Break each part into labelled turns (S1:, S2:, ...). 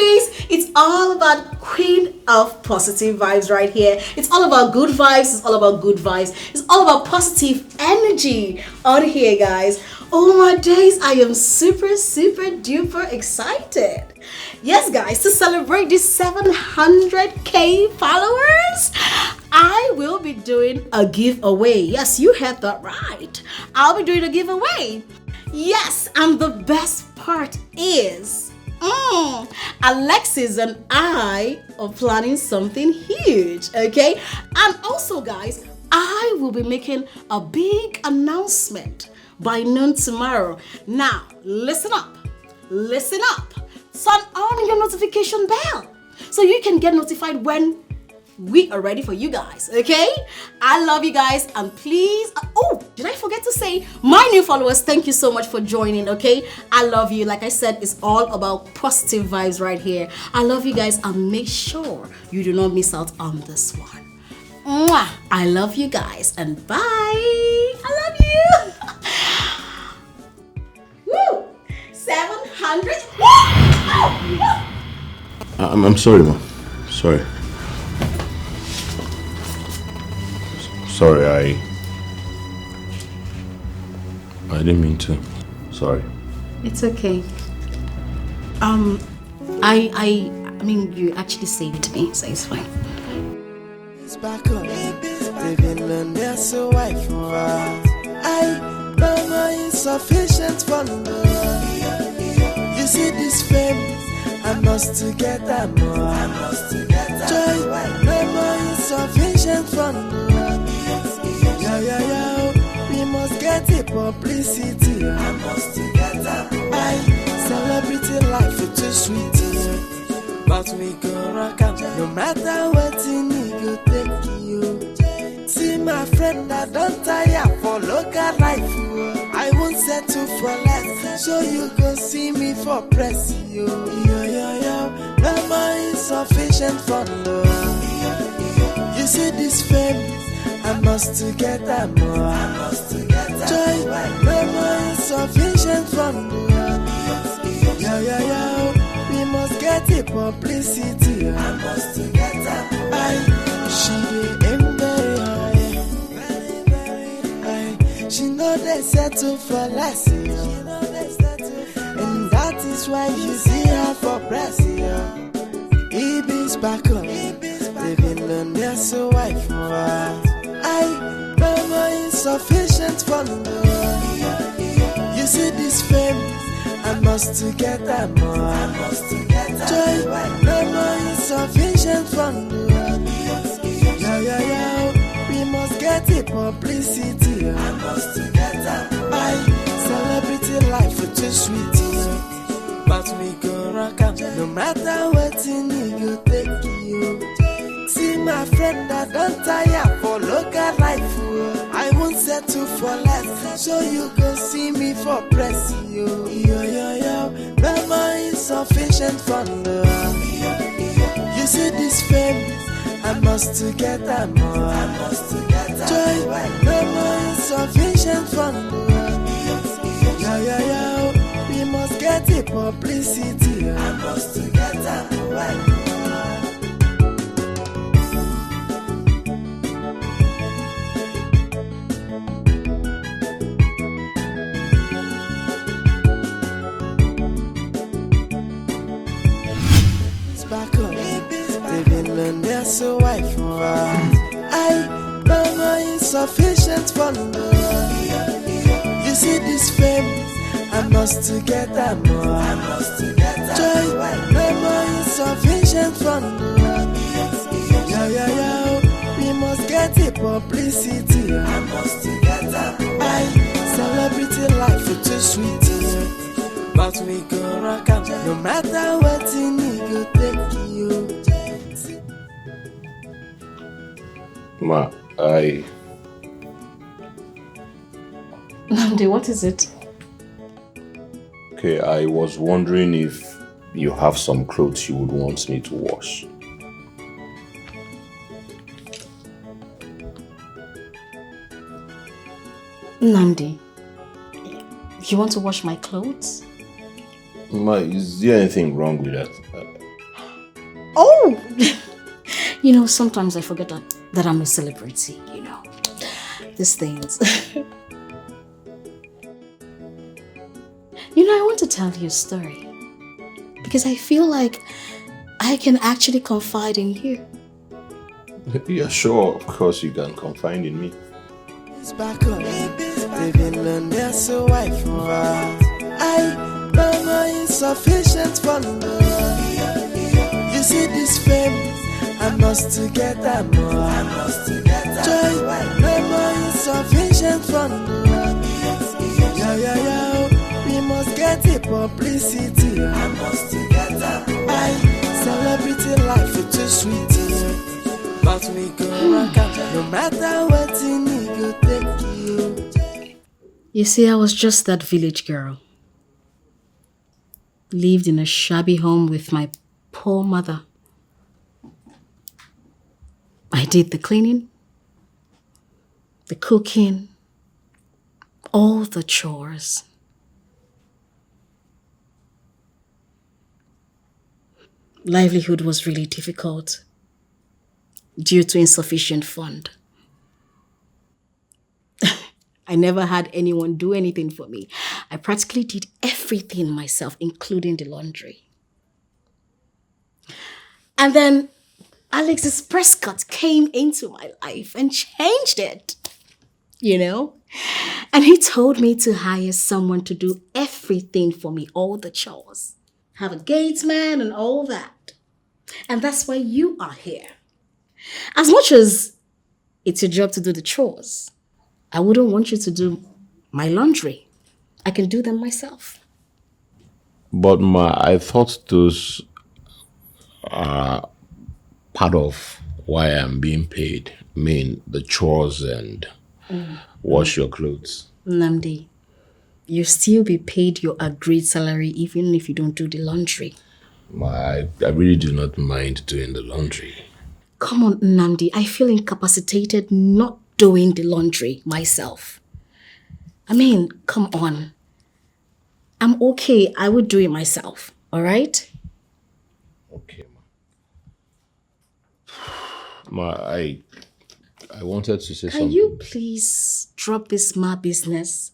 S1: nowadays, it's all about queen of positive vibes right here. It's all about good vibes. It's all about good vibes. It's all about positive energy on here, guys. Oh my days, I am super duper excited. Yes, guys, to celebrate these 700k followers, I will be doing a giveaway. Yes, you heard that right. I'll be doing a giveaway. Yes, and the best part is, Alexis and I are planning something huge, okay? And also, guys, I will be making a big announcement by noon tomorrow. Now, listen up. Turn on your notification bell so you can get notified when we are ready for you guys, okay? I love you guys, and please, did I forget to say, my new followers, thank you so much for joining, okay? I love you. Like I said, it's all about positive vibes right here. I love you guys, and make sure you do not miss out on this one. Mwah! I love you guys, and bye. I love you. Woo! 700.
S2: I'm sorry, Mom. Sorry. Sorry, I didn't mean to. Sorry.
S1: It's okay. I mean, you actually saved me, so it's fine.
S3: It's back on. They've been learned their so white for us. Mama insufficient for love. You see this fame, I must to get that more. Joy, mama insufficient for love. We must get the publicity. I must to get that. Celebrity life is too sweet. But we go rock out. No matter what you need, go take you. See my friend, I don't tire for local life. I won't settle for less. So you go see me for press. Yo. Mama insufficient for love. You see this fame, I must to get that more. Joy, mama insufficient for love. We must get the publicity. I must to get that more. She aim very high. She know they settle for less. And that is why you see her for press. Ibis back up. They've been learned they're so white for us. Mama insufficient for love. You see this fame, I must to get that more. Joy, mama insufficient for love. We must get the publicity. I must to get that more. Celebrity life is too sweet. But we go rock out. No matter what you need, go take you. See my friend, I don't tire for local life. I won't settle for less. So you can see me for press. Yo. Mama insufficient for love. You see this fame, I must to get that more. Joy, mama insufficient for love. We must get the publicity. I must to get that more. Back up. They've been learned they're so white for us. Mama insufficient for love. You see this fame, I must to get that more. Joy, mama insufficient for love. We must get the publicity. I must to get that more. Celebrity life is too sweet. But we go rock out. No matter what you need, go take you.
S2: Ma,
S1: Nandi, what is it?
S2: Okay, I was wondering if you have some clothes you would want me to wash.
S1: Nandi, you want to wash my clothes?
S2: Ma, is there anything wrong with that?
S1: Oh, sometimes I forget that I'm a celebrity, these things. I want to tell you a story because I feel like I can actually confide in you.
S2: Yeah, sure. Of course, you can confide in me.
S3: It's back on. They've been learned their so wife. I don't know insufficient for love. You see this fame, I must to get that more. Joy, no more insufficient for love. Yeah. We must get it publicity. I must to get that more. Celebrity life is too sweet. But we go rock out, no matter what you need, go take you.
S1: You see, I was just that village girl. Lived in a shabby home with my poor mother. I did the cleaning, the cooking, all the chores. Livelihood was really difficult due to insufficient fund. I never had anyone do anything for me. I practically did everything myself, including the laundry. And then Alexis Prescott came into my life and changed it, And he told me to hire someone to do everything for me, all the chores. Have a gatesman and all that. And that's why you are here. As much as it's your job to do the chores, I wouldn't want you to do my laundry. I can do them myself.
S2: But I thought those are part of why I'm being paid. I mean, the chores and wash your clothes.
S1: Namdi, you still be paid your agreed salary even if you don't do the laundry.
S2: I really do not mind doing the laundry.
S1: Come on, Namdi. I feel incapacitated not doing the laundry myself. I mean, come on. I'm okay. I would do it myself. All right?
S2: Okay, Ma. I wanted to say something.
S1: Can you please drop this ma business?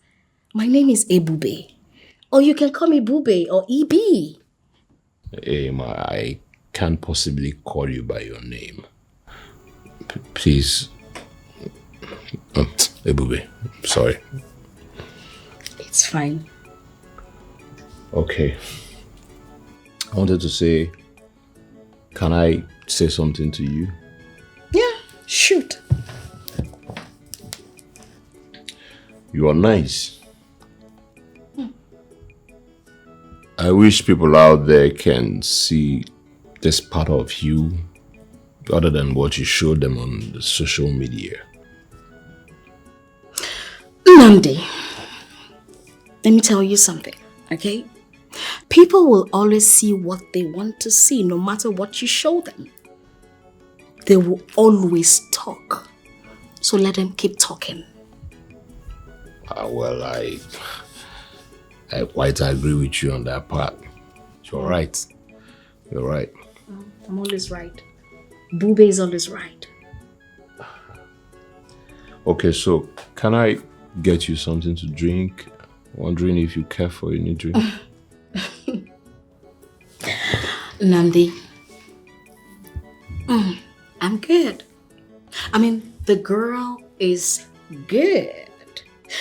S1: My name is Ebube. Or you can call me Bube or EB.
S2: Hey, Ma, I can't possibly call you by your name. Please. Ebube, sorry.
S1: It's fine.
S2: Okay. I wanted to say, can I say something to you?
S1: Yeah, shoot.
S2: You are nice. I wish people out there can see this part of you other than what you showed them on the social media.
S1: Namdi, let me tell you something, okay? People will always see what they want to see, no matter what you show them. They will always talk. So let them keep talking.
S2: Well, I quite agree with you on that part. You're right. You're right.
S1: I'm always right. Bube is always right.
S2: Okay, so can I get you something to drink? Wondering if you care for any drink.
S1: Namdi, I'm good. I mean, the girl is good.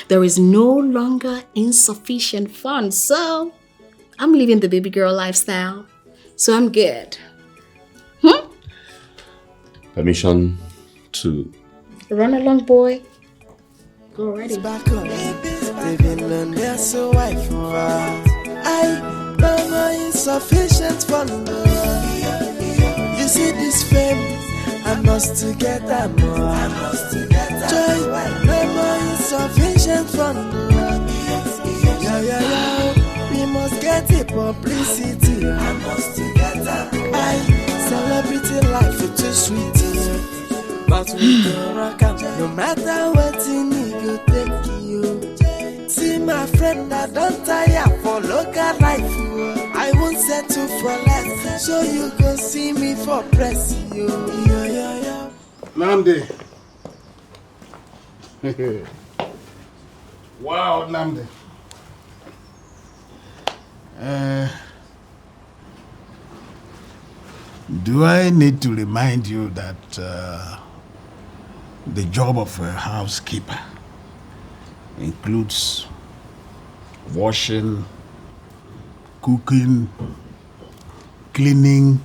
S1: There is no longer insufficient funds, so I'm living the baby girl lifestyle. So I'm good.
S2: Permission to
S1: run along, boy. Go already.
S3: It's back on. They've been learned their so wife. I don't know insufficient for love. You see this fame, I must to get that more. Joy, no more insufficient for love. Yeah. We must get it publicity. I must to get that more. Celebrity life is too sweet. But we go rock out, no matter what you need, go take you. See my friend, I don't tire for local life. I I won't settle for less. So you go see me for press. Yo.
S4: Namde. Wow, Namde. Do I need to remind you that the job of a housekeeper includes washing, cooking, cleaning,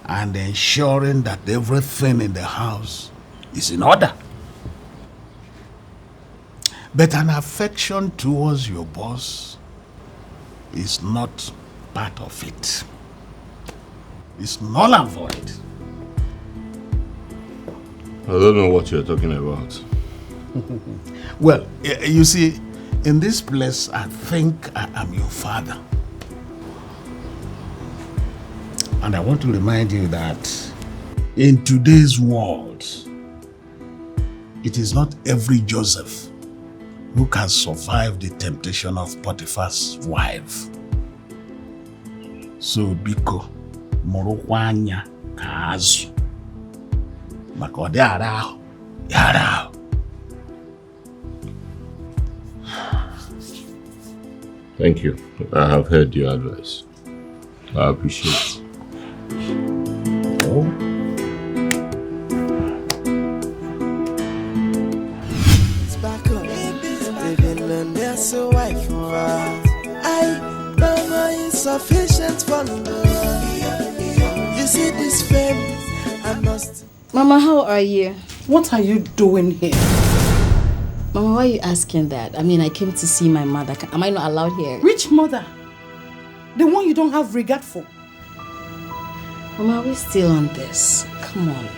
S4: and ensuring that everything in the house is in order? But an affection towards your boss is not part of it. It's null and void.
S2: I don't know what you're talking about.
S4: Well, you see, in this place, I think I am your father. And I want to remind you that in today's world, it is not every Joseph who can survive the temptation of Potiphar's wife. So, biko, morokwanya kazu. Makode arao, yarao.
S2: Thank you. I have heard your advice. I appreciate it.
S4: Oh.
S3: It's back up. Living on their so wife. I mama insufficient for love. You see this fame, I must.
S1: Mama, how are you?
S5: What are you doing here?
S1: Mama, why are you asking that? I mean, I came to see my mother. Am I not allowed here?
S5: Which mother? The one you don't have regard for.
S1: Mama, are we still on this? Come on.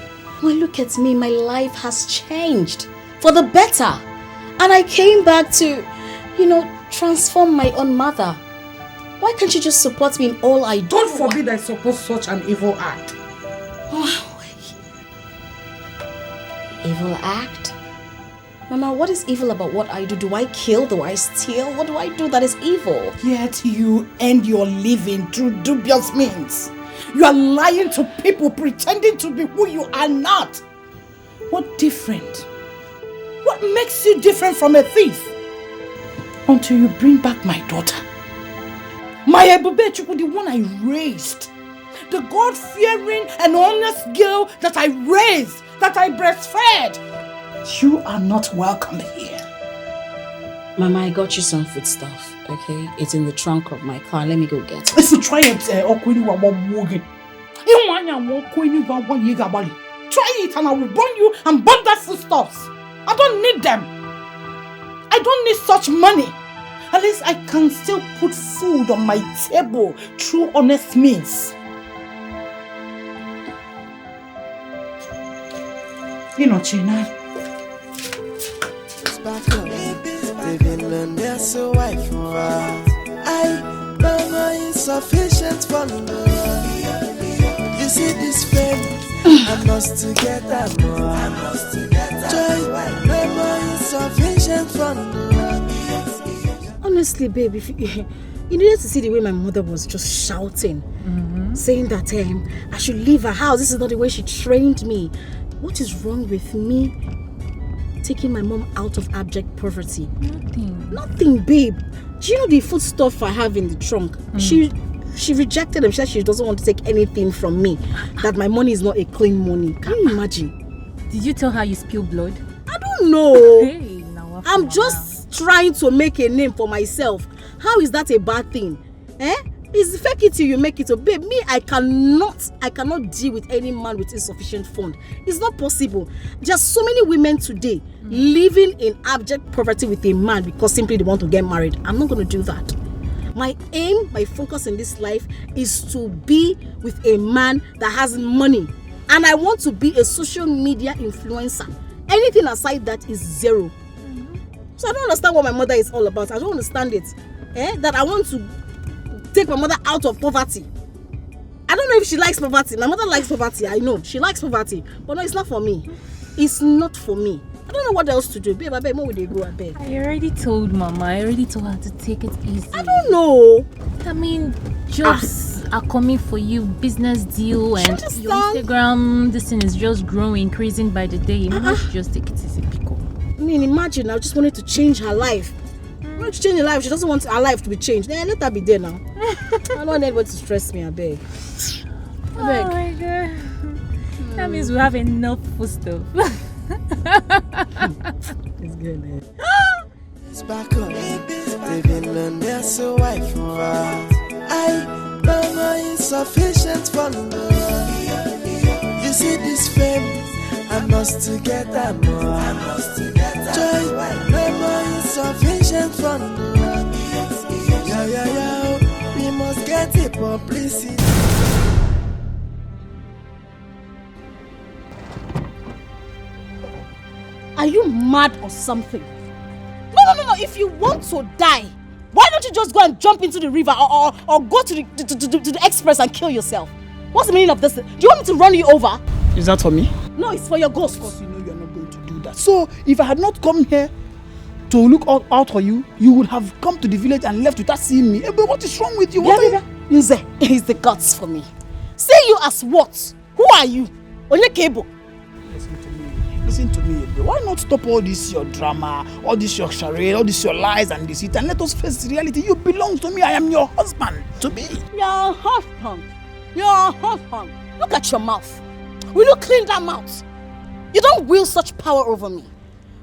S1: Well, look at me. My life has changed for the better. And I came back to, transform my own mother. Why can't you just support me in all I do?
S5: God forbid I support such an evil act.
S1: Evil act? Mama, what is evil about what I do? Do I kill? Do I steal? What do I do that is evil?
S5: Yet you earn your living through dubious means. You are lying to people, pretending to be who you are not. What different? What makes you different from a thief? Until you bring back my daughter. My Ebubechuku, the one I raised. The God-fearing and honest girl that I raised, that I breastfed. You are not welcome here.
S1: Mama, I got you some food stuff, okay? It's in the trunk of my car. Let me go get it.
S5: Listen, try it. Try it and I will burn you and burn that foodstuffs. I don't need them. I don't need such money. At least I can still put food on my table through honest means. China.
S3: Back up. Living on their so wife. I mama insufficient for love. You see this fame, I must get that more. I must get that. Joy, mama insufficient for love.
S1: Honestly, babe, if you needed to see the way my mother was just shouting, saying that I should leave her house. This is not the way she trained me. What is wrong with me taking my mom out of abject poverty? Nothing, babe. Do you know the food stuff I have in the trunk? She rejected them. She said she doesn't want to take anything from me. That my money is not a clean money. Can you imagine?
S6: Did you tell her you spilled blood?
S1: I don't know.
S6: Hey, now
S1: I'm just trying to make a name for myself. How is that a bad thing? It's fake it till you make it. So, babe, me, I cannot deal with any man with insufficient fund. It's not possible. Just so many women today living in abject poverty with a man because simply they want to get married. I'm not going to do that. My aim, my focus in this life is to be with a man that has money. And I want to be a social media influencer. Anything aside that is zero. So I don't understand what my mother is all about. I don't understand it. That I want to take my mother out of poverty. I don't know if she likes poverty. My mother likes poverty. I know. She likes poverty. But no, it's not for me. It's not for me. I don't know what else to do. Babe, I beg, where would they go? I beg.
S6: I already told Mama. I already told her to take it easy.
S1: I don't know.
S6: I mean, jobs are coming for you, business deal, and
S1: understand?
S6: your Instagram, this thing is just growing, increasing by the day. Mama should just take it easy, pick up.
S1: I mean, imagine, I just wanted to change her life. I want to change her life. She doesn't want her life to be changed. Then let her be there now. I don't want anybody to stress me, I beg.
S6: Oh my God. That means we have enough food stuff.
S1: It's good, man.
S3: It's back on. Living on their so wife for I know my insufficient for love. You see this fame, I must to get that more. I must to get that joy. No more insufficient for love. Yeah. We must get it publicity.
S1: Are you mad or something? No. If you want to die, why don't you just go and jump into the river or go to the express and kill yourself? What's the meaning of this? Do you want me to run you over?
S5: Is that for me?
S1: No, it's for your ghost.
S5: Of course you know you're not going to do that. So, if I had not come here to look out for you, you would have come to the village and left without seeing me. But what is wrong with you?
S1: Nze is the gods for me. See you as what? Who are you? Onye Cable.
S5: Listen to me, Ebe. Why not stop all this your drama, all this your charade, all this your lies and deceit, and let us face reality? You belong to me. I am your husband to be.
S1: Your husband. Look at your mouth. Will you clean that mouth? You don't wield such power over me.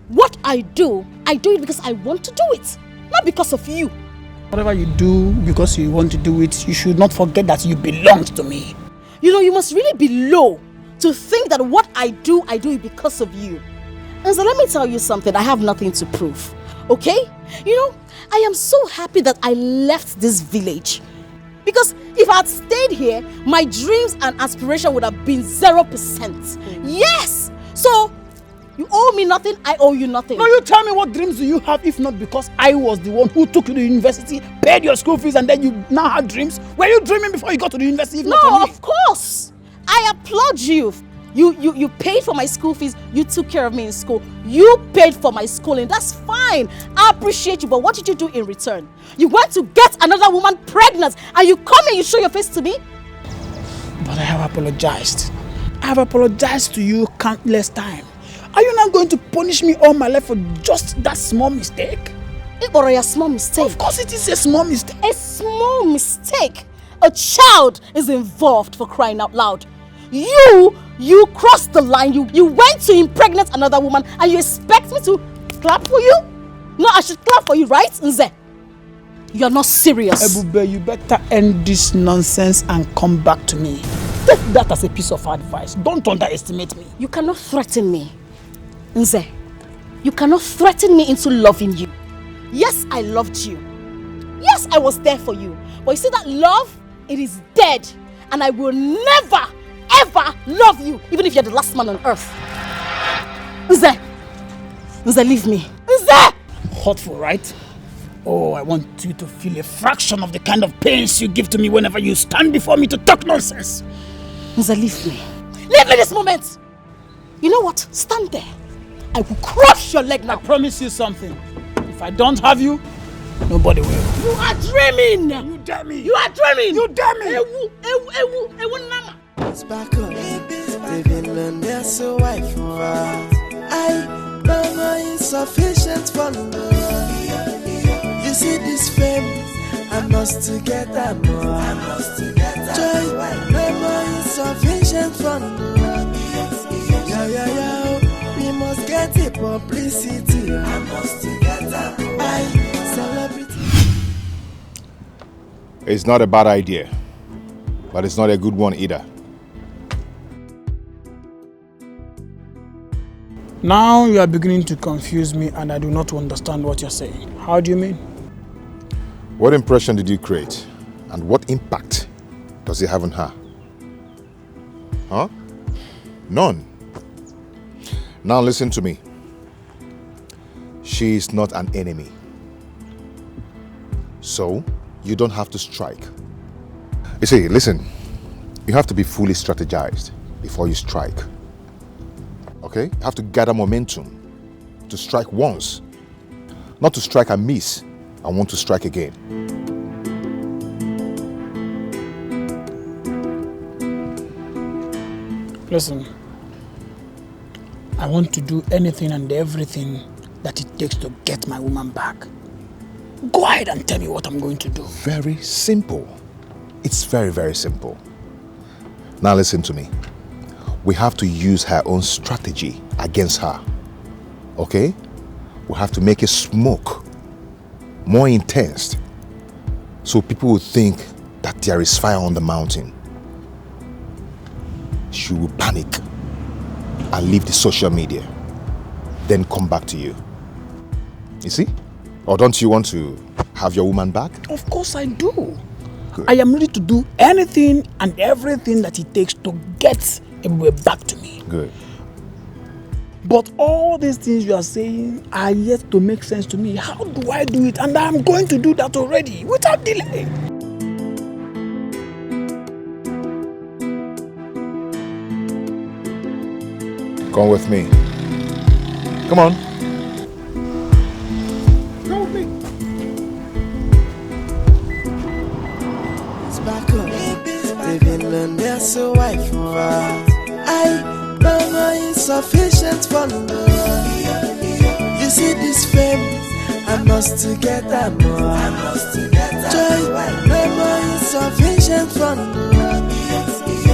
S1: What I do it because I want to do it, not because of you.
S5: Whatever you do because you want to do it, you should not forget that you belong to me.
S1: You know, you must really be low to think that what I do it because of you. And so let me tell you something, I have nothing to prove, okay? You know, I am so happy that I left this village. Because if I had stayed here, my dreams and aspiration would have been 0%. Yes! So, you owe me nothing, I owe you nothing.
S5: No, you tell me, what dreams do you have if not because I was the one who took you to the university, paid your school fees, and then you now had dreams? Were you dreaming before you got to the university? If
S1: no,
S5: not for me?
S1: Of course. I applaud you. You paid for my school fees. You took care of me in school. You paid for my schooling. That's fine. I appreciate you. But what did you do in return? You went to get another woman pregnant and you come and you show your face to me?
S5: But I have apologized. I have apologized to you countless times. Are you not going to punish me all my life for just that small mistake?
S1: Or a small mistake?
S5: Of course it is a small mistake.
S1: A small mistake? A child is involved, for crying out loud. You crossed the line. You went to impregnate another woman and you expect me to clap for you? No, I should clap for you, right, Nze? You're not serious.
S5: Ebube, you better end this nonsense and come back to me. Take that as a piece of advice. Don't underestimate me.
S1: You cannot threaten me, Nze. You cannot threaten me into loving you. Yes, I loved you. Yes, I was there for you. But you see that love, it is dead. And I will never, ever love you, even if you're the last man on earth. Nze, leave me. Nze!
S5: Hurtful, right? Oh, I want you to feel a fraction of the kind of pains you give to me whenever you stand before me to talk nonsense.
S1: Nze, leave me. Leave me this moment. You know what? Stand there. I will crush your leg now.
S5: I promise you something. If I don't have you, nobody will.
S1: You are dreaming.
S5: You dare me.
S1: You are dreaming.
S5: You dare me.
S1: Ewu, nama.
S3: It's back on. Living on their so wife for I know my insufficient for love. You see this fame, I must to get that more. I must to get that joy. No more insufficient for love. Yeah. We must get it publicity. I must to get that more. I celebrity.
S7: It's not a bad idea, but it's not a good one either.
S5: Now you are beginning to confuse me and I do not understand what you're saying. How do you mean?
S7: What impression did you create? And what impact does it have on her? Huh? None. Now listen to me. She is not an enemy. So, you don't have to strike. You see, listen, you have to be fully strategized before you strike. Okay? You have to gather momentum to strike once, not to strike and miss. I want to strike again.
S8: Listen, I want to do anything and everything that it takes to get my woman back. Go ahead and tell me what I'm going to do.
S7: Very simple. It's very, very simple. Now listen to me. We have to use her own strategy against her. Okay? We have to make it smoke more intense so people will think that there is fire on the mountain. She will panic and leave the social media, then come back to you. You see? Or don't you want to have your woman back?
S8: Of course I do.
S7: Good.
S8: I am ready to do anything and everything that it takes to get Ebube back to me.
S7: Good.
S8: But all these things you are saying are yet to make sense to me. How do I do it? And I'm going to do that already, without delay.
S7: Come with me. Come on. Come with me.
S3: It's back up. Living alone, there's a wife for her. No more insufficient for love. You see this fame, I must to get that more. Joy, no more insufficient for love.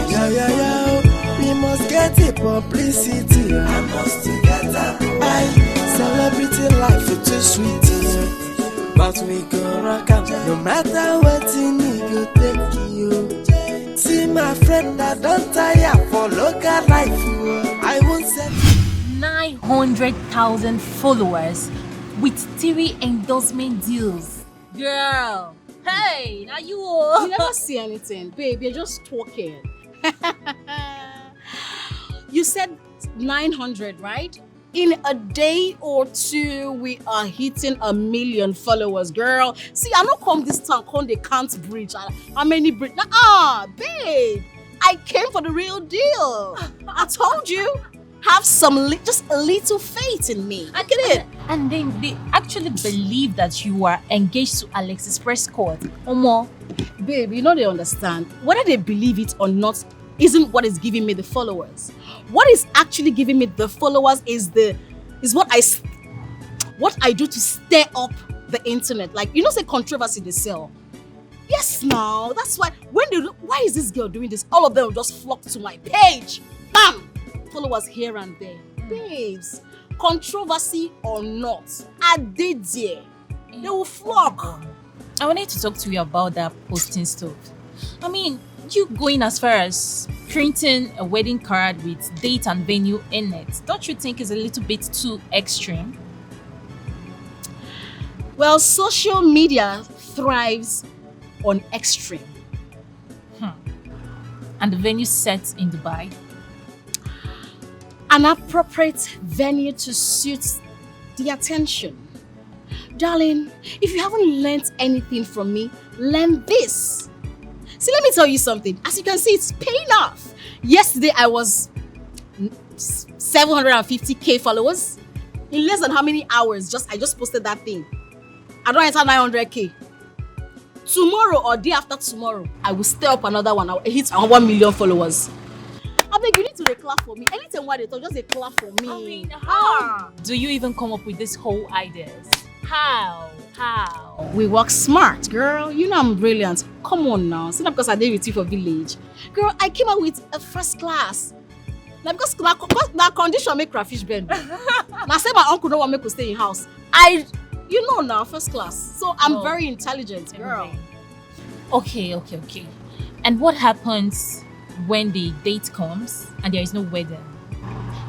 S3: Yo, we must get it publicity. I must to get that more. Celebrity life is too sweet. But we go rock out, no matter what you need, go take you. See my friend, I don't tire for local life. I won't set
S6: 900,000 followers with 3 endorsement deals. Girl, hey, now you
S1: You never see anything, babe. You're just talking. You said 900, right? In a day or two, we are hitting 1 million followers, girl. See, I don't come this town, come they can't bridge. How many bridge? Babe, I came for the real deal. I told you, have some, just a little faith in me. Look at it.
S6: And then they actually believe that you are engaged to Alexis Prescott. Omo.
S1: Babe, you know they understand. Whether they believe it or not isn't what is giving me the followers. What is actually giving me the followers is what I do to stir up the internet. Like, you know, say controversy they sell. Yes, now that's why when they look, why is this girl doing this? All of them will just flock to my page. Bam! Followers here and there. Babes, controversy or not, I did there. They will flock.
S6: I wanted to talk to you about that posting stuff. I mean, you going as far as printing a wedding card with date and venue in it, don't you think is a little bit too extreme?
S1: Well, social media thrives on extreme.
S6: And the venue set in Dubai?
S1: An appropriate venue to suit the attention. Darling, if you haven't learned anything from me, learn this. See, let me tell you something. As you can see, it's paying off. Yesterday, I was 750k followers. In less than how many hours? I just posted that thing. I don't enter 900k. Tomorrow or day after tomorrow, I will stir up another one. I will hit 1 million followers. I beg you need to clap for me. Anything what they talk, just clap for me.
S6: I mean, how do you even come up with this whole ideas? How?
S1: We work smart, girl. You know I'm brilliant. Come on now. See, not because I did with you for village. Girl, I came out with a first class. Now because that condition make crayfish bend. Now say my uncle don't want me to stay in house. You know now, first class. So I'm very intelligent, girl.
S6: Okay. And what happens when the date comes and there is no wedding?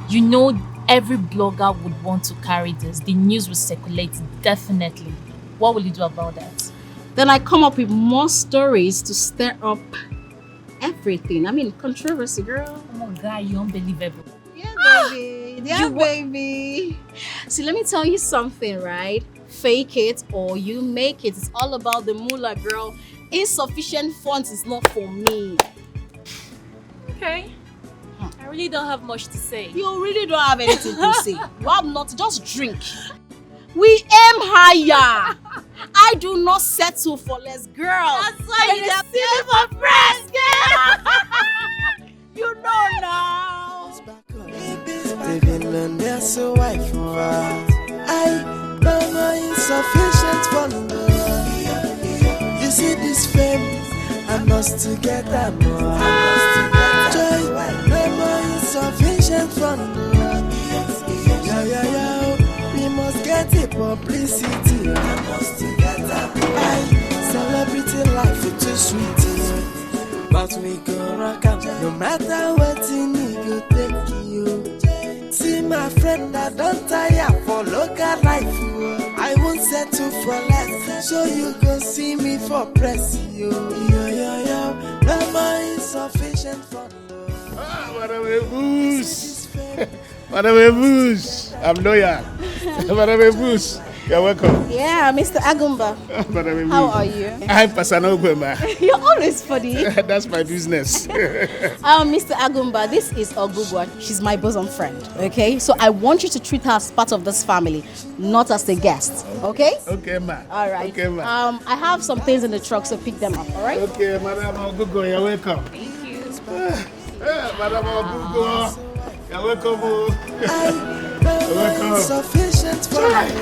S6: You know every blogger would want to carry this. The news will circulate definitely. What will you do about that?
S1: Then I come up with more stories to stir up everything. I mean, controversy, girl.
S6: Oh my God, you're unbelievable.
S1: Yeah, baby. Yeah, baby. See, let me tell you something, right? Fake it or you make it. It's all about the moolah, girl. Insufficient funds is not for me.
S6: Okay. I really don't have much to say.
S1: You really don't have anything to say. You have not, just drink. We aim higher. I do not settle for less, girl.
S6: That's why you just see me for press, girl.
S1: You know now.
S3: Living on there's a wife for her. No more insufficient for love. You see this fame, I must to get that more. Joy, no more insufficient for love. We must get it publicity. I must to get that more. Celebrity life is too sweet. But we go rock up, no matter what you need, you take you. See my friend, I don't tire for local life. I won't settle for less, so you go see me for press. Yo, no more insufficient for love.
S4: Madame Ebus. Madame Ebus. I'm loyal. Madame Ebus. You're welcome.
S1: Yeah, Mr. Agumba.
S4: Madame Ebus.
S1: How are you?
S4: I'm Pasano Gwema.
S1: You're always funny.
S4: That's my business.
S1: Mr. Agumba, this is Ogugwa. She's my bosom friend, okay? So I want you to treat her as part of this family, not as a guest, okay?
S4: Okay, ma.
S1: All right.
S4: Okay, ma.
S1: I have some things in the truck, so pick them up, all right?
S4: Okay, Madame Ogugo, you're welcome.
S6: Thank you.
S4: Madame Ogugo, you're welcome.
S3: No more insufficient for love.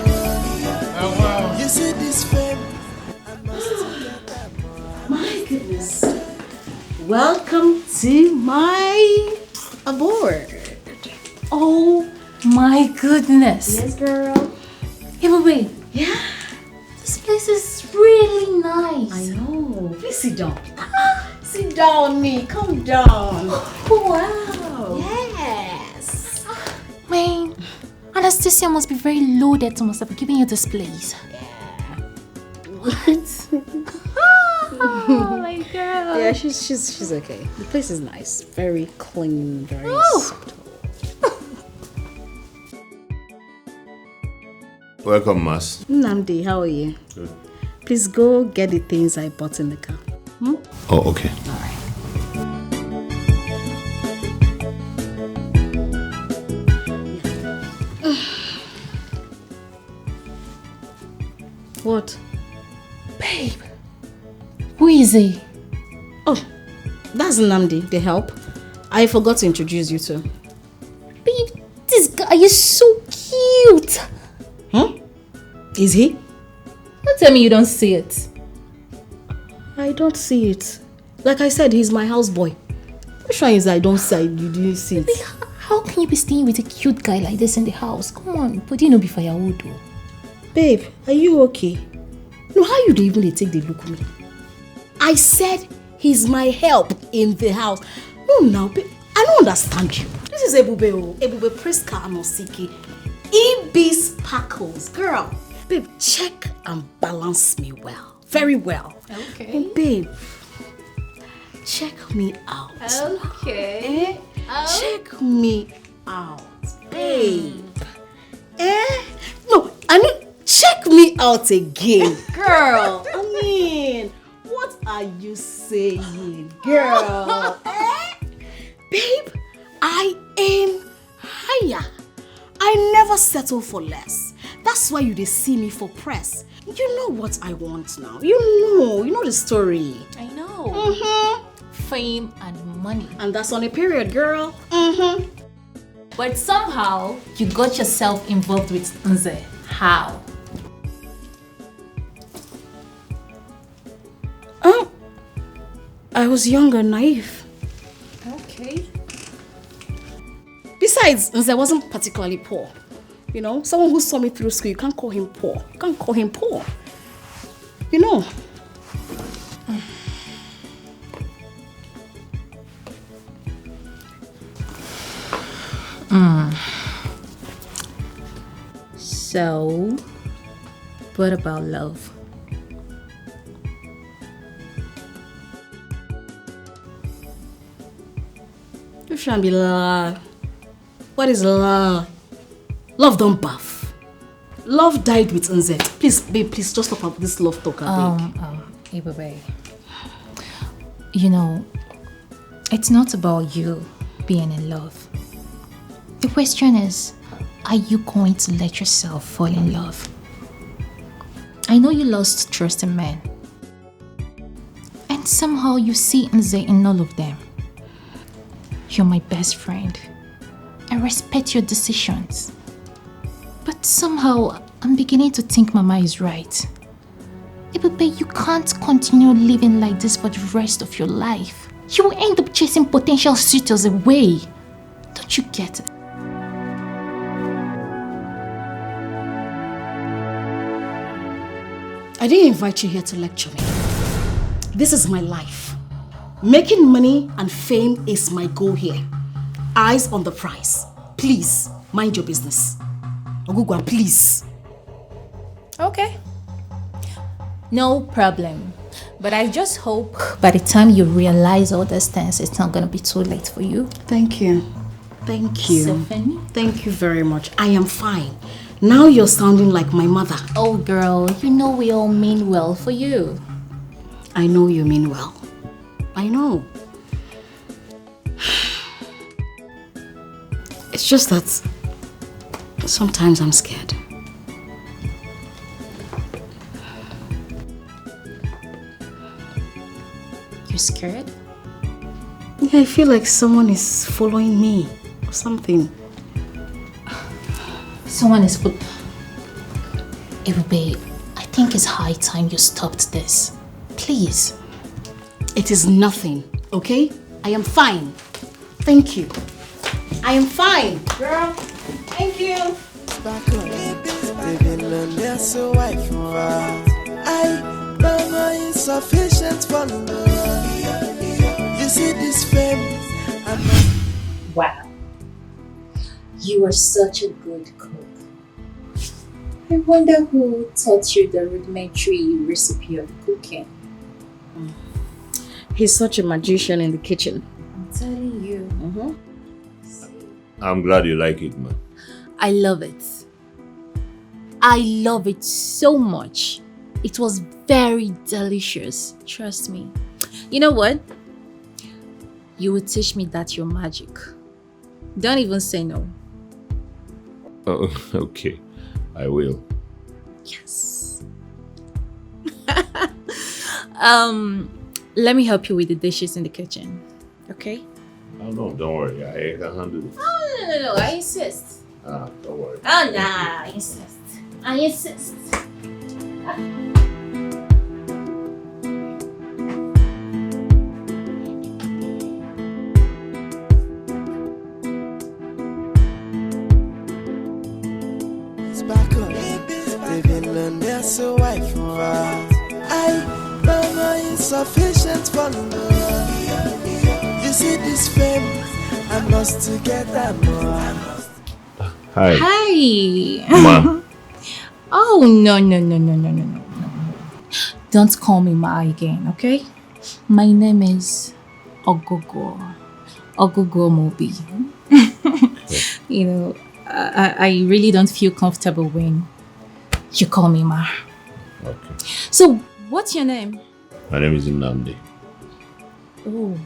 S4: Oh, wow.
S3: You see this fame, I must get that more.
S1: My goodness. Welcome to my abode.
S6: Oh my goodness.
S1: Yes, girl.
S6: Hey, but wait.
S1: Yeah.
S6: This place is really nice.
S1: I know. Please sit down. Sit down, Nee. Calm down.
S6: Oh, wow.
S1: Yes.
S6: Man, Anastasia must be very loaded to myself for giving you this place. What? Oh my god.
S1: Yeah, she's okay. The place is nice. Very clean, very
S2: Welcome, Mas.
S1: Namdi, how are you?
S2: Good.
S1: Please go get the things I bought in the car.
S2: Oh, okay.
S1: All right. What?
S6: Babe, who is he?
S1: Oh, that's Namdi, the help. I forgot to introduce you to.
S6: Babe, this guy is so cute.
S1: Is he?
S6: Don't tell me you don't see it.
S1: I don't see it. Like I said, he's my houseboy. Which one is I don't see? You didn't see it.
S6: Babe, how can you be staying with a cute guy like this in the house? Come on, but you know be firewood though.
S1: Babe, are you okay? No, how you don't even take the look at me? I said he's my help in the house. No, now, babe, I don't understand you. This is Ebube Priska Anosiki. EB Sparkles. Girl, babe, check and balance me well. Very well.
S6: Okay.
S1: Oh, babe, check me out.
S6: Okay.
S1: Check me out, babe. No, I mean, check me out again, girl. I mean, what are you saying, girl? Babe, I aim higher. I never settle for less. That's why you dey see me for press. You know what I want now. You know the story.
S6: I know. Fame and money.
S1: And that's on a period, girl.
S6: But somehow you got yourself involved with Nze. How?
S1: I was young and naive.
S6: Okay.
S1: Besides, Nze wasn't particularly poor. You know, someone who saw me through school, you can't call him poor. You can't call him poor. You know.
S6: So, what about love?
S1: You shouldn't be love. What is love? Love don't buff. Love died with Nze. Please, babe, please just stop up this love talk, babe.
S6: Ibabe. You know, it's not about you. being in love. The question is, are you going to let yourself fall in love? I know you lost trust in men. And somehow you see Nze in all of them. You're my best friend. I respect your decisions. But somehow I'm beginning to think Mama is right. Ebube, you can't continue living like this for the rest of your life. You will end up chasing potential suitors away. Don't you get it?
S1: I didn't invite you here to lecture me. This is my life. Making money and fame is my goal here. Eyes on the prize. Please, mind your business. Ogugwa, please.
S6: Okay. No problem. But I just hope by the time you realize all these things, it's not going to be too late for you.
S1: Thank you. Thank you.
S6: Stephanie?
S1: Thank you very much. I am fine. Now you're sounding like my mother.
S6: Oh, girl, you know we all mean well for you.
S1: I know you mean well. I know. It's just that sometimes I'm scared.
S6: You're scared?
S1: Yeah, I feel like someone is following me or something.
S6: Someone is put. Ebube, I think it's high time you stopped this. Please.
S1: It is nothing, okay? I am fine. Thank you. I am fine, girl. Thank you.
S3: Back on baby, none there's so white for I don't know insufficient for love. You see this fame,
S6: Wow. You are such a good cook. I wonder who taught you the rudimentary recipe of cooking.
S1: He's such a magician in the kitchen.
S6: I'm telling you.
S2: I'm glad you like it, man.
S6: I love it. I love it so much. It was very delicious. Trust me. You know what? You will teach me that you're magic. Don't even say no.
S2: Oh, okay. I will.
S6: Yes. Let me help you with the dishes in the kitchen. Okay?
S2: Oh, no, don't worry. I can handle it.
S6: Oh, no. I insist.
S2: Don't worry.
S6: Oh, no. I insist. I insist.
S3: back on baby, none there's so white for I don't know insufficient for love. You see this fame, I must to get that more.
S2: Hi.
S6: Hi.
S2: Ma.
S6: Oh, no. Don't call me Ma again, okay? My name is Ogogo. Ogogo Mobi. You know, I really don't feel comfortable when you call me Ma.
S2: Okay.
S6: So, what's your name?
S2: My name is Nnamdi.
S6: Oh,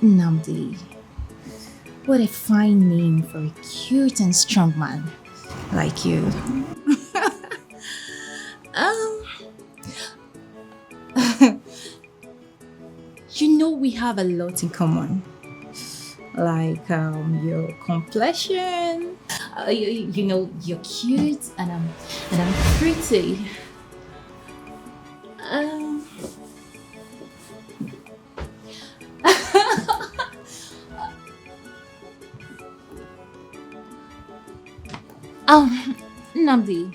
S6: Nnamdi. What a fine name for a cute and strong man like you. You know we have a lot in common. Like your complexion, you know you're cute and I'm pretty. Nnamdi,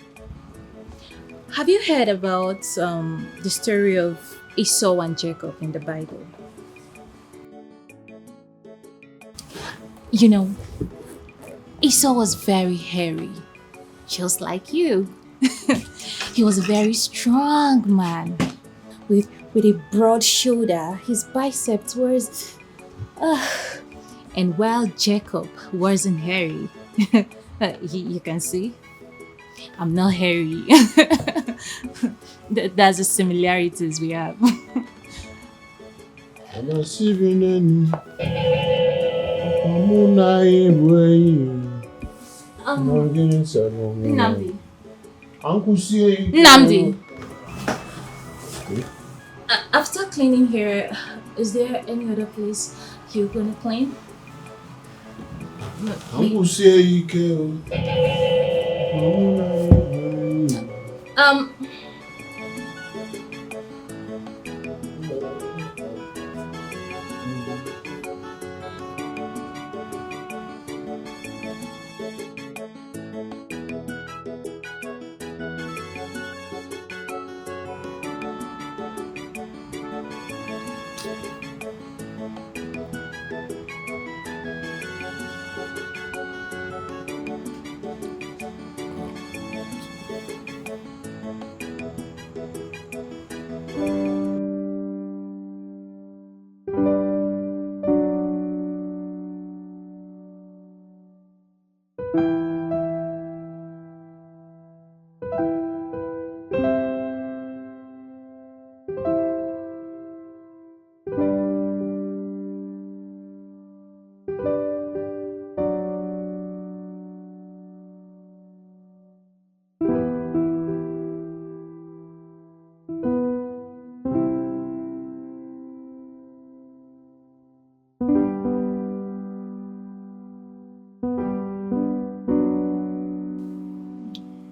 S6: have you heard about the story of Esau and Jacob in the Bible? You know, Esau was very hairy, just like you. He was a very strong man with a broad shoulder. His biceps was... and while Jacob wasn't hairy, you can see, I'm not hairy. That's the similarities we have. Nnamdi. Nnamdi. After cleaning here, is there any other place you're gonna clean? Um.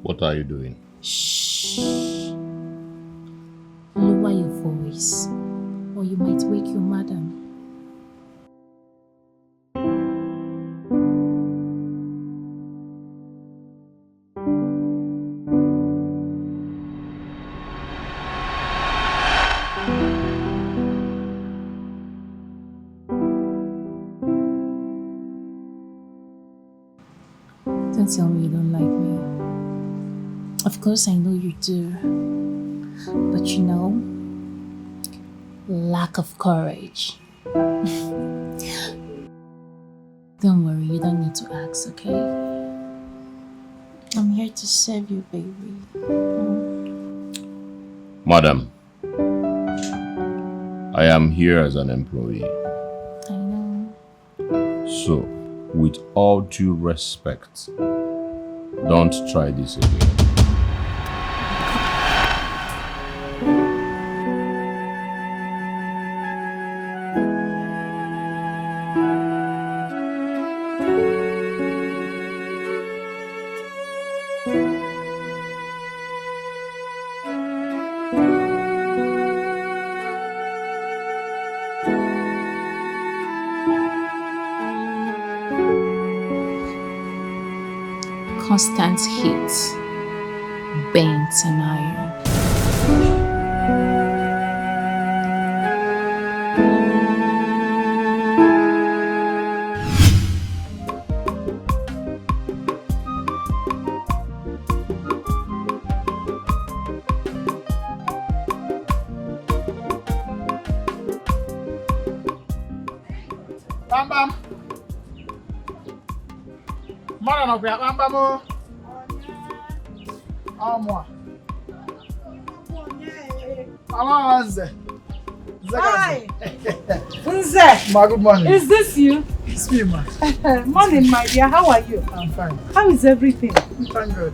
S2: What are you doing?
S6: Shh. Lower your voice, or you might wake your madam. Don't tell me you don't like me. Of course I know you do. But you know, lack of courage. Don't worry, you don't need to ask, okay? I'm here to serve you, baby.
S2: Madam, I am here as an employee.
S6: I know.
S2: So, with all due respect, don't try this again.
S6: Constant heat bends an iron.
S8: Bam bam. Mara no bia bam bam o. Amwa. Amanze.
S5: Hi. Nze.
S8: Ma, good morning.
S5: Is this you?
S8: It's me, ma.
S5: Morning, my dear. How are you?
S8: I'm fine.
S5: How is everything?
S8: Thank God.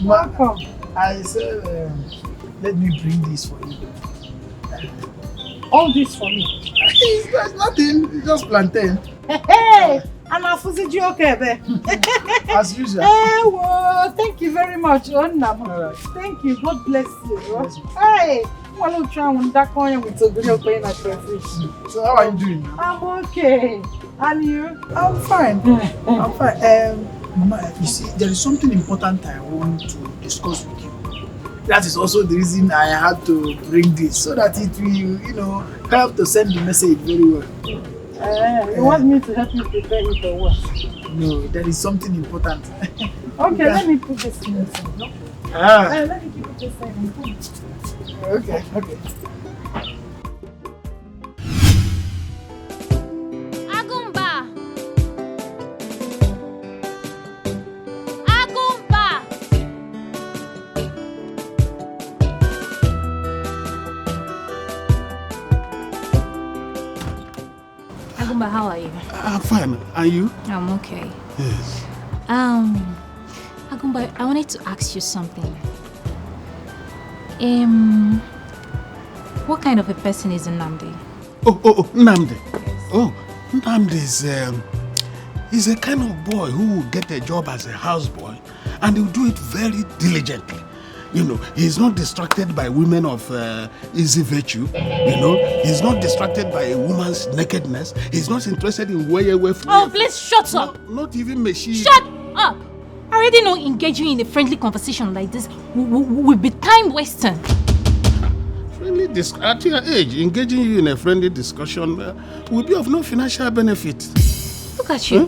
S8: Ma,
S5: Welcome.
S8: I said, let me bring this for you.
S5: All this for me.
S8: There's nothing. It's just plantain.
S5: Hey, I'm a fuzzy okay, babe.
S8: As usual.
S5: Well, thank you very much, Onnam.
S8: Alright.
S5: Thank you. God bless you.
S8: Bless you.
S5: Hey, well, I'm trying that coin with a video playing at your fish.
S8: So how are you doing now?
S5: I'm okay. And you?
S8: I'm fine. I'm fine. Mama, you see, there is something important I want to discuss with you. That is also the reason I had to bring this, so that it will, help to send the message very well.
S5: You want me to help you prepare it or what?
S8: No, there is something important.
S5: Okay, let me put this in inside. No? Let me keep it this side and put it.
S8: Okay.
S6: Agumba! Agumba, how are you?
S4: I'm fine. And you?
S6: I'm okay.
S4: Yes.
S6: Agumba, I wanted to ask you something. What kind of a person is Nnamdi?
S4: Oh, Nnamdi. Oh, Nnamdi is a kind of boy who will get a job as a houseboy and he'll do it very diligently. You know, he's not distracted by women of easy virtue. You know, he's not distracted by a woman's nakedness. He's not interested in where.
S6: Oh, please shut up!
S4: Not even machine.
S6: Shut up! I already know engaging in a friendly conversation like this will be time wasting.
S4: At your age, engaging you in a friendly discussion will be of no financial benefit.
S6: Look at you.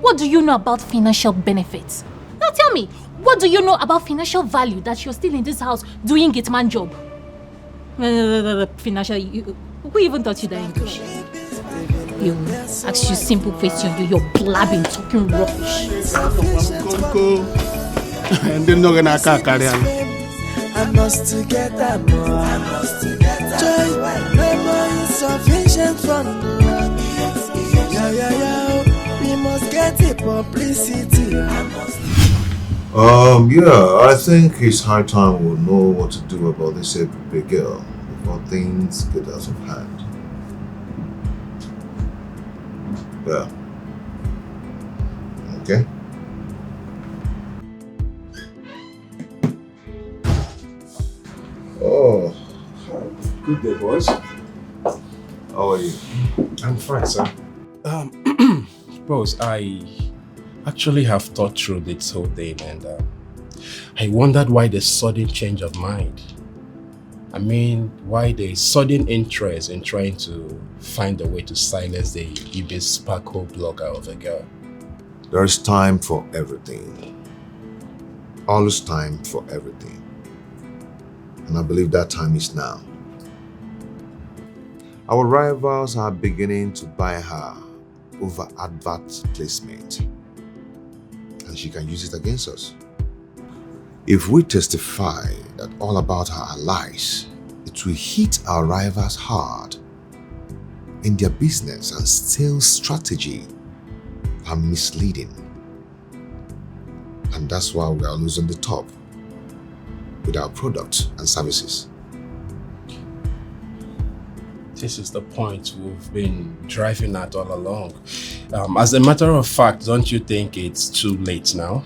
S6: What do you know about financial benefits? Now tell me, what do you know about financial value that you're still in this house doing gate man job? Financial, who even taught you that English? You ask you simple question, you're blabbing, talking rubbish.
S4: And then not gonna carry on.
S3: I must to get that more. I must to get that joy. No more insufficient fun. Yeah. We must get the publicity.
S7: Yeah, I think it's high time we'll know what to do about this big girl before things get out of hand. Yeah. Okay. Oh,
S9: good day, boys.
S7: How are you?
S9: I'm fine, sir. Boss, I actually have thought through this whole thing and I wondered why the sudden change of mind. I mean, why the sudden interest in trying to find a way to silence the eBay sparkle blogger of a girl.
S7: There's time for everything. Always time for everything. And I believe that time is now. Our rivals are beginning to buy her over advert placement. And she can use it against us. If we testify that all about her are lies, it will hit our rivals hard. In their business and sales strategy are misleading. And that's why we are losing the top with our products and services.
S9: This is the point we've been driving at all along. As a matter of fact, don't you think it's too late now?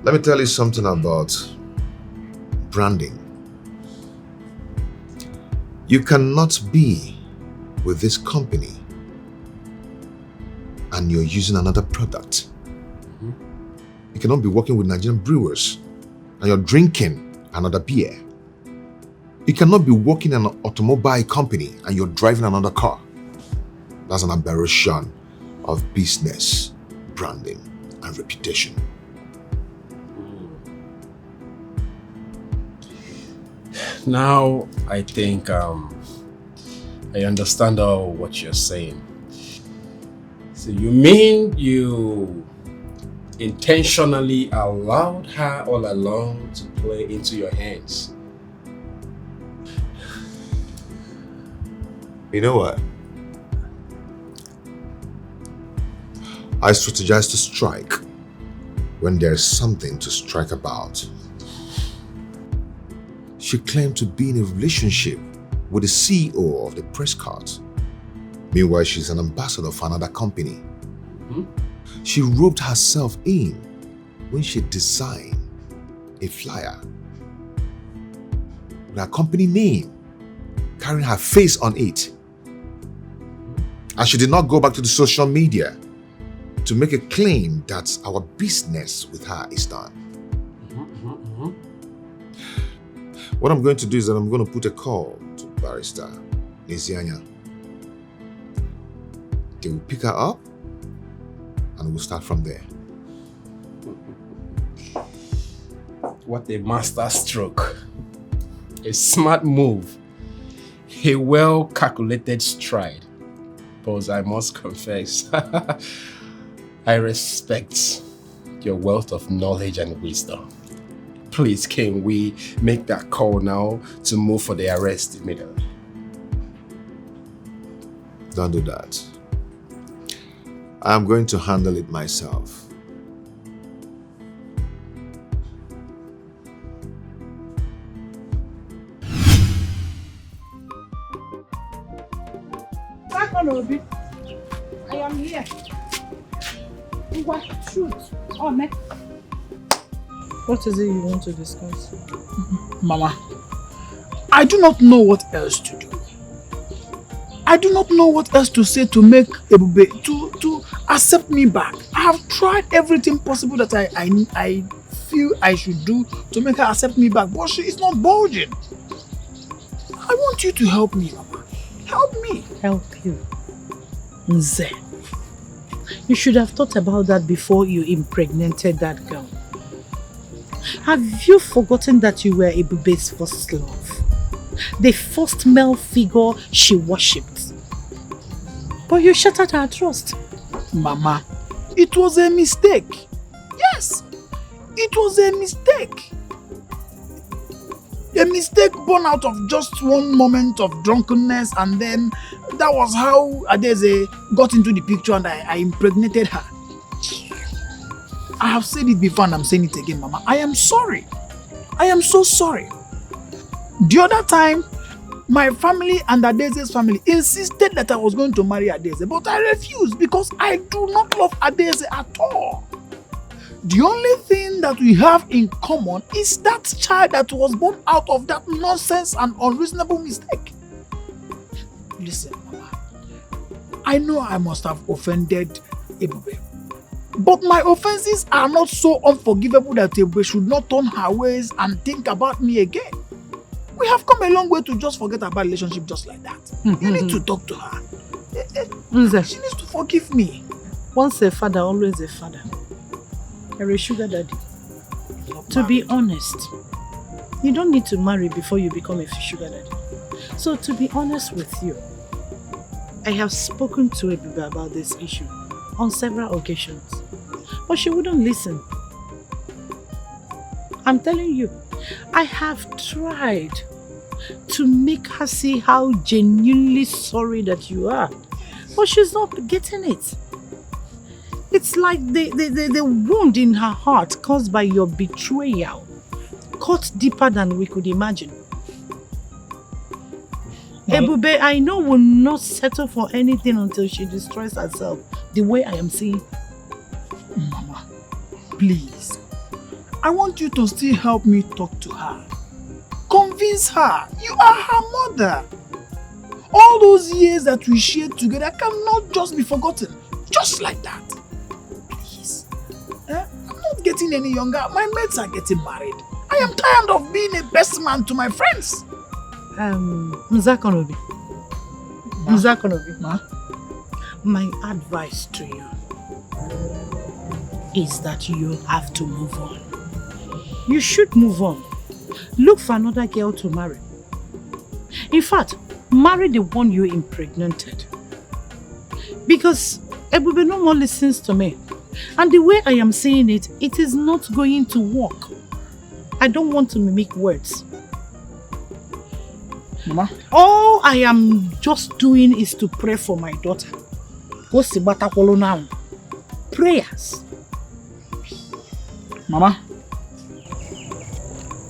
S7: Let me tell you something about branding. You cannot be with this company and you're using another product. You cannot be working with Nigerian brewers and you're drinking another beer. You cannot be working in an automobile company and you're driving another car. That's an aberration of business, branding, and reputation.
S9: Now, I think I understand all what you're saying. So you mean you intentionally allowed her all along to play into your hands?
S7: You know what? I strategize to strike when there's something to strike about. She claimed to be in a relationship with the CEO of the press cart. Meanwhile, she's an ambassador for another company. She roped herself in when she designed a flyer with her company name carrying her face on it. And she did not go back to the social media to make a claim that our business with her is done. What I'm going to do is that I'm going to put a call to Barrister Nezianya. They will pick her up and we'll start from there.
S9: What a master stroke. A smart move. A well-calculated stride. But I must confess, I respect your wealth of knowledge and wisdom. Please, can we make that call now to move for the arrest immediately?
S7: Don't do that. I'm going to handle it myself.
S5: I am here. What? Shoot. Oh, man.
S10: What is it you want to discuss?
S8: Mama, I do not know what else to do. I do not know what else to say to make Ebube to accept me back. I have tried everything possible that I feel I should do to make her accept me back, but she is not budging. I want you to help me, Mama. Help me.
S5: Help you? Nze. You should have thought about that before you impregnated that girl. Have you forgotten that you were Ebube's first love? The first male figure she worshipped. But you shattered her trust.
S8: Mama, it was a mistake. Yes, it was a mistake. A mistake born out of just one moment of drunkenness, and then that was how Adeze got into the picture and I impregnated her. I have said it before and I'm saying it again, Mama. I am sorry. I am so sorry. The other time, my family and Adeze's family insisted that I was going to marry Adeze, but I refused because I do not love Adeze at all. The only thing that we have in common is that child that was born out of that nonsense and unreasonable mistake. Listen, Mama, I know I must have offended Ebube, but my offenses are not so unforgivable that Ebube should not turn her ways and think about me again. We have come a long way to just forget about relationship just like that. You need to talk to her. She needs to forgive me.
S5: Once a father, always a father. You're a sugar daddy. To be honest, you don't need to marry before you become a sugar daddy. So to be honest with you, I have spoken to Ebube about this issue on several occasions, but she wouldn't listen. I'm telling you, I have tried to make her see how genuinely sorry that you are, but she's not getting it. It's like the wound in her heart caused by your betrayal cut deeper than we could imagine. Ebube, I know, will not settle for anything until she destroys herself, the way I am seeing.
S8: Mama, please. I want you to still help me talk to her. Convince her. You are her mother. All those years that we shared together cannot just be forgotten. Just like that. Please. I'm not getting any younger. My mates are getting married. I am tired of being a best man to my friends.
S5: Nzakonobi. Nzakonobi. My advice to you is that you have to move on. You should move on. Look for another girl to marry. In fact, marry the one you impregnated. Because Ebube no more listens to me. And the way I am saying it, it is not going to work. I don't want to mimic words.
S8: Mama?
S5: All I am just doing is to pray for my daughter. Prayers.
S8: Mama,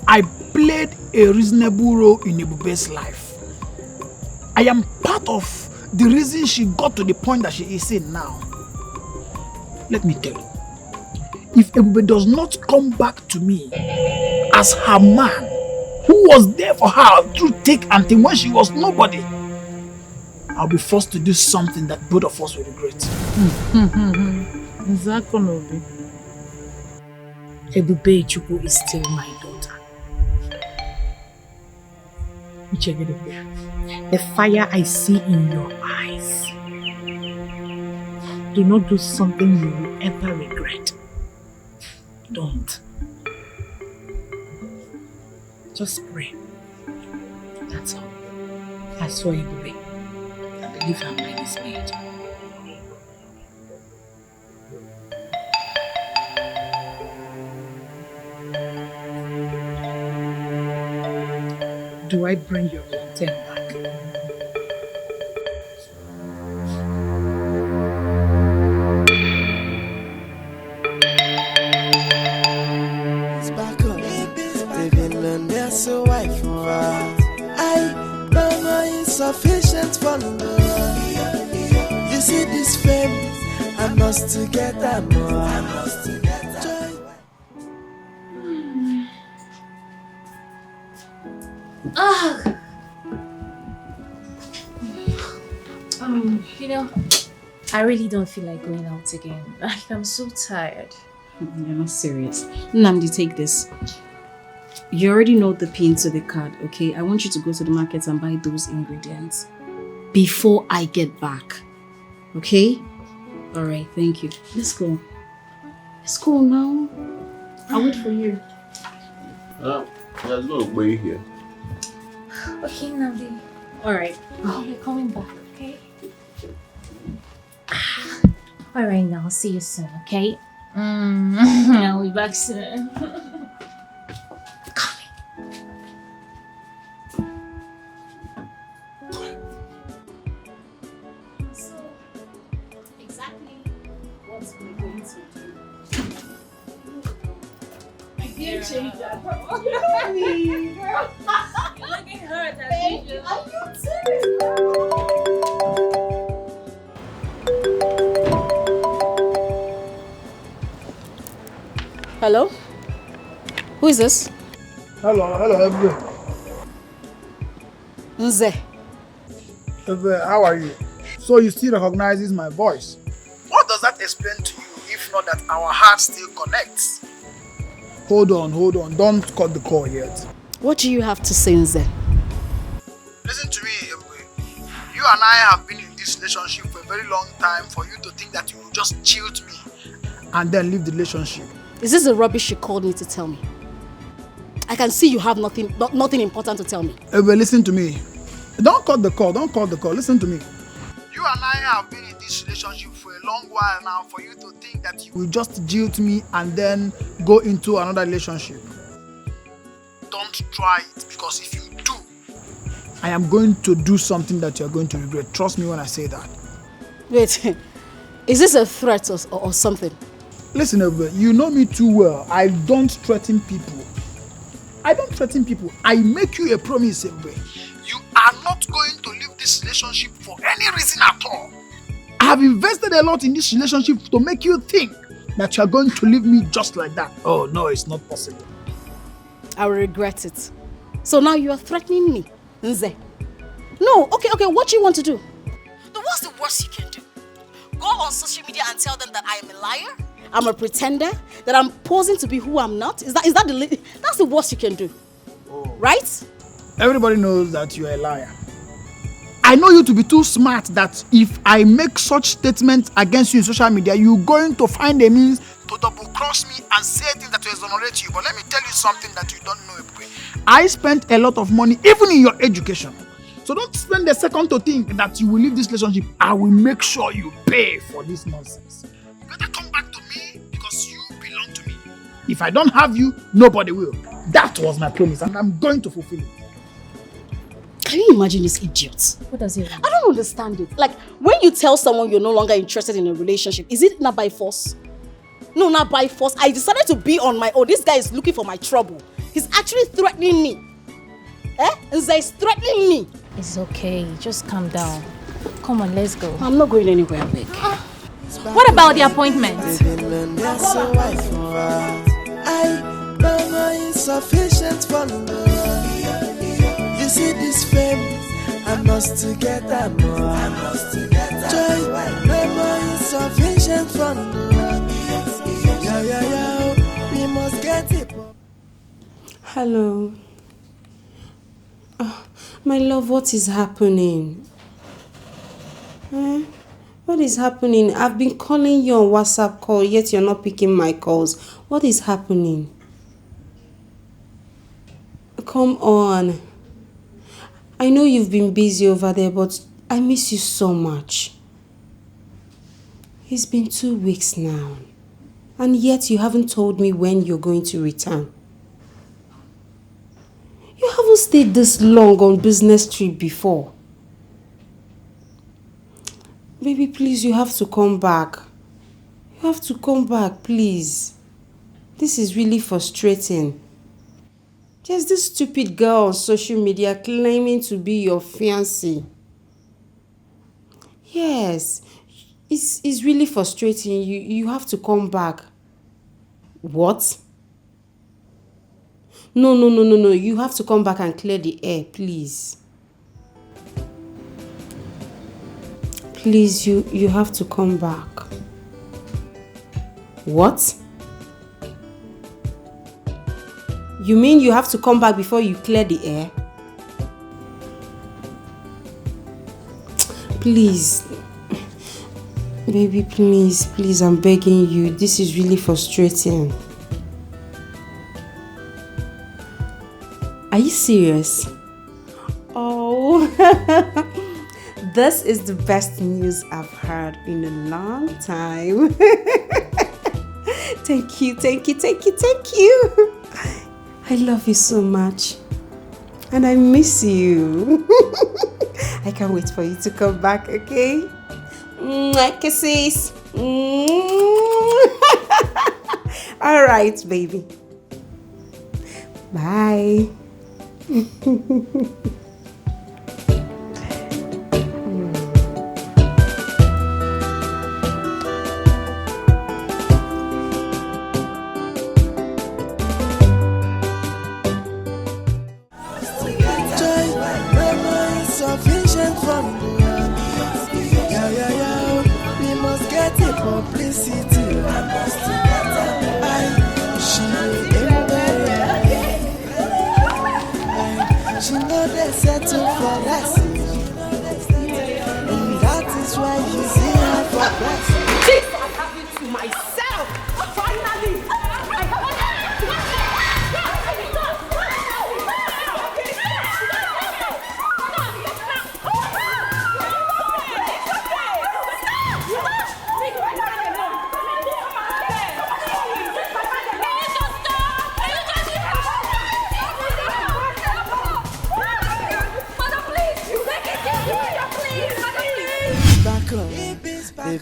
S8: I played a reasonable role in Ebube's life. I am part of the reason she got to the point that she is in now. Let me tell you, if Ebube does not come back to me as her man, who was there for her through thick and thin when she was nobody, I'll be forced to do something that both of us will regret.
S5: Nzakonobi. Ebube Chukwu is still my daughter. The fire I see in your eyes. Do not do something you will ever regret. Don't. Just pray. That's all. As for Ebube, I believe her mind is made. Do I bring your plantain back?
S3: must get that more. I must get joy.
S6: You know, I really don't feel like going out again. Like, I'm so tired.
S1: You're not serious. Namdi, take this. You already know the pin to the card, okay? I want you to go to the market and buy those ingredients before I get back. Okay? Alright, thank you. Let's go. Let's go now. I'll wait for you.
S2: There's no way here.
S6: Okay, Nandi.
S1: Alright.
S6: Oh, you're coming back, okay? Alright, now I'll see you soon, okay? I'll be back soon.
S1: So, exactly what we're going to do. I did change that.
S6: You're looking hurt as usual.
S1: Are you serious? Hello? Who is this?
S8: Hello, everyone.
S1: Nze.
S8: How are you? So you still recognizes my voice? What does that explain to you if not that our heart still connects? Hold on. Don't cut the call yet.
S1: What do you have to say, Nze?
S8: Listen to me, Ebube. You and I have been in this relationship for a very long time for you to think that you will just chill to me and then leave the relationship.
S1: Is this the rubbish you called me to tell me? I can see you have nothing important to tell me.
S8: Ebube, listen to me. Don't cut the call. Listen to me. You and I have been in this relationship for a long while now for you to think that you will just jilt me and then go into another relationship. Don't try it, because if you do, I am going to do something that you are going to regret. Trust me when I say that.
S1: Wait, is this a threat or something?
S8: Listen, Ebube, you know me too well. I don't threaten people. I make you a promise, Ebube. You are not going to leave this relationship for any reason at all. I have invested a lot in this relationship to make you think that you are going to leave me just like that. Oh, no, it's not possible.
S1: I will regret it. So now you are threatening me, Nze. No, okay, what you want to do? What's the worst you can do? Go on social media and tell them that I am a liar? I'm a pretender? That I'm posing to be who I'm not? That's the worst you can do. Oh. Right?
S8: Everybody knows that you are a liar. I know you to be too smart that if I make such statements against you in social media, you're going to find a means to double cross me and say things that will exonerate you. But let me tell you something that you don't know. I spent a lot of money, even in your education. So don't spend a second to think that you will leave this relationship. I will make sure you pay for this nonsense. You better come back to me because you belong to me. If I don't have you, nobody will. That was my promise and I'm going to fulfill it.
S1: Can you imagine this idiot?
S6: What does he mean?
S1: I don't understand it. Like, when you tell someone you're no longer interested in a relationship, is it not by force? No, not by force. I decided to be on my own. This guy is looking for my trouble. He's actually threatening me. He's threatening me.
S6: It's okay. Just calm down. Come on, let's go.
S1: I'm not going anywhere, big.
S6: What about the appointment?
S3: I don't know insufficient for love. You see this fame, I must get that more. I must get that joy, no more insufficient for love. Yeah, we must get it.
S10: Hello. Oh, my love, what is happening? What is happening? I've been calling you on WhatsApp call, yet you're not picking my calls. What is happening? Come on. I know you've been busy over there, but I miss you so much. It's been 2 weeks now, and yet you haven't told me when you're going to return. You haven't stayed this long on business trip before. Baby, please, you have to come back. You have to come back, please. This is really frustrating. There's this stupid girl on social media claiming to be your fiancé. Yes, It's really frustrating. You have to come back. What? No. You have to come back and clear the air, please. Please, you have to come back. What? You mean you have to come back before you clear the air? Please. Baby, please, I'm begging you. This is really frustrating. Are you serious? Oh, this is the best news I've heard in a long time. Thank you. I love you so much. And I miss you. I can't wait for you to come back, okay? Kisses. All right, baby. Bye.
S3: Sufficient from the world. Yeah. We must get the publicity. She know they settle for less. And that is why you see her for less.
S5: This I have it to myself. Finally.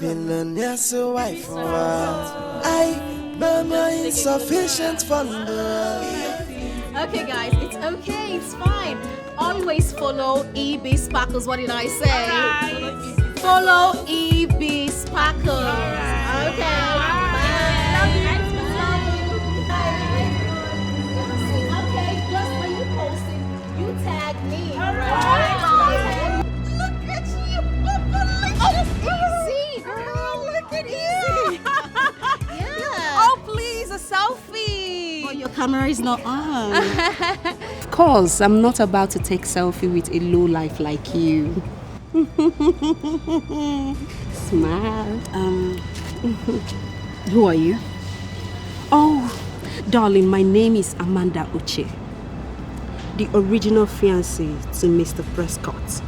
S3: Billionaire, so I for mama insufficient fund.
S1: Okay, guys, it's okay, it's fine. Always follow EB Sparkles. What did I say? Right. Follow EB Sparkles. Right. Okay. Okay, just when you post it, you tag me. All right. Look at you. Easy, girl. Look at you. Yeah.
S10: Oh, please, a selfie.
S1: Oh, your camera is not on.
S10: Of course, I'm not about to take selfie with a low life like you. Smile.
S1: Who are you?
S10: Oh, darling, my name is Amanda Uche, the original fiancée to Mr. Prescott.